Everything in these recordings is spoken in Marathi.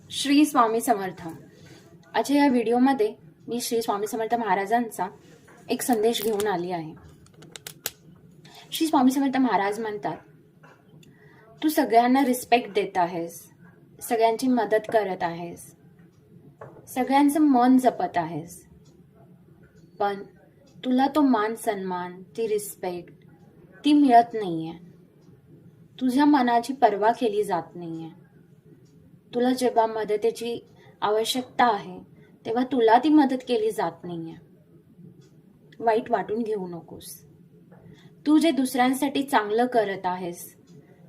श्री स्वामी समर्थ। आजच्या या व्हिडिओमध्ये मी श्री स्वामी समर्थ महाराजांचा एक संदेश घेऊन आली आहे। श्री स्वामी समर्थ महाराज म्हणतात, तू सगळ्यांना रिस्पेक्ट देत आहेस, सगळ्यांची मदत करत आहेस, सगळ्यांचं मन जपत आहेस, पण तुला तो मान सन्मान, ती रिस्पेक्ट ती मिळत नाहीये। तुझ्या मनाची पर्वा केली जात नाहीये। तुला जेव्हा मदतीची आवश्यकता आहे तेव्हा तुला ती मदत केली जात नाहीये। वाईट वाटून घेऊ नकोस। तू जे दुसऱ्यांसाठी चांगलं करत आहेस,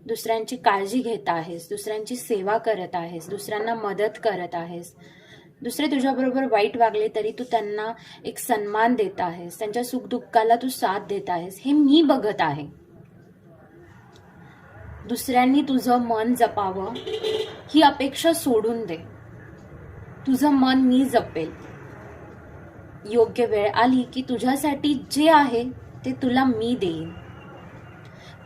दुसऱ्यांची काळजी घेत आहेस, दुसऱ्यांची सेवा करत आहेस, दुसऱ्यांना मदत करत आहेस, दुसरे तुझ्याबरोबर वाईट वागले तरी तू त्यांना एक सन्मान देत आहेस, त्यांच्या सुखदुःखाला तू साथ देत आहेस, हे मी बघत आहे। दुसऱ्यांनी तुझं मन जपावं ही अपेक्षा सोडून दे। तुझं मन मी जपेल। योग्य वेळ आली की तुझ्यासाठी जे आहे ते तुला मी देईन,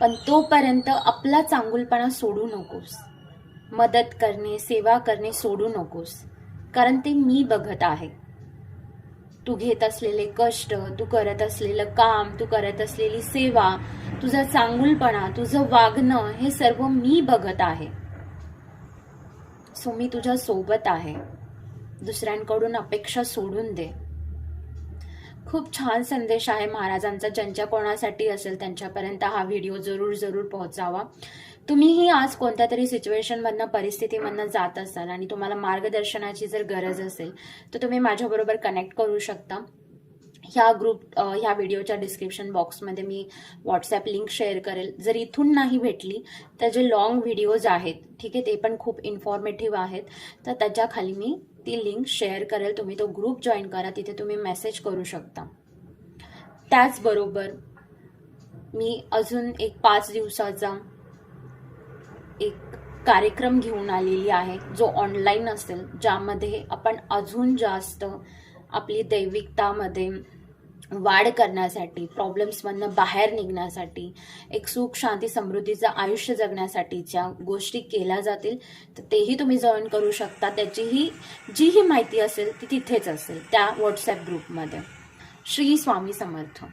पण तोपर्यंत आपला चांगुलपणा सोडू नकोस। मदत करणे, सेवा करणे सोडू नकोस, कारण ते मी बघत आहे। तू घेत असलेले कष्ट, तू करत असलेलं काम, तू करत असलेली सेवा, तुझा चांगुलपणा, तुझं वागणं हे सर्व मी बघत आहे। सो मी तुझ्या सोबत आहे। दुसऱ्यांकडून अपेक्षा सोडून दे। खूप छान संदेश आहे महाराजांचा। ज्यांच्या कोणासाठी असेल त्यांच्यापर्यंत हा व्हिडिओ जरूर पोहोचावा। तुम्हीही आज कोणत्या तरी सिच्युएशनमधनं, परिस्थितीमधनं जात असाल आणि तुम्हाला मार्गदर्शनाची जर गरज असेल तर तुम्ही माझ्याबरोबर कनेक्ट करू शकता। ह्या व्हिडिओच्या डिस्क्रिप्शन बॉक्समध्ये मी व्हॉट्सॲप लिंक शेअर करेल। जर इथून नाही भेटली तर जे लॉंग व्हिडिओज आहेत, ठीक आहे, ते पण खूप इन्फॉर्मेटिव्ह आहेत, तर त्याच्या खाली मी ती लिंक शेअर करेल। तुम्ही तो ग्रुप जॉईन करा, तिथे तुम्ही मेसेज करू शकता। त्याचबरोबर मी अजून एक 5 दिवसाचा एक कार्यक्रम घेऊन आलेली आहे, जो ऑनलाईन असेल, ज्यामध्ये आपण अजून जास्त आपली दैविकतामध्ये वाढ करण्यासाठी, प्रॉब्लेम्समधनं बाहेर निघण्यासाठी, एक सुख शांती समृद्धीचं आयुष्य जगण्यासाठीच्या गोष्टी केल्या जातील। तर तेही तुम्ही जॉईन करू शकता। त्याचीही जीही माहिती असेल ती तिथेच असेल, त्या व्हॉट्सॲप ग्रुपमध्ये। श्री स्वामी समर्थ।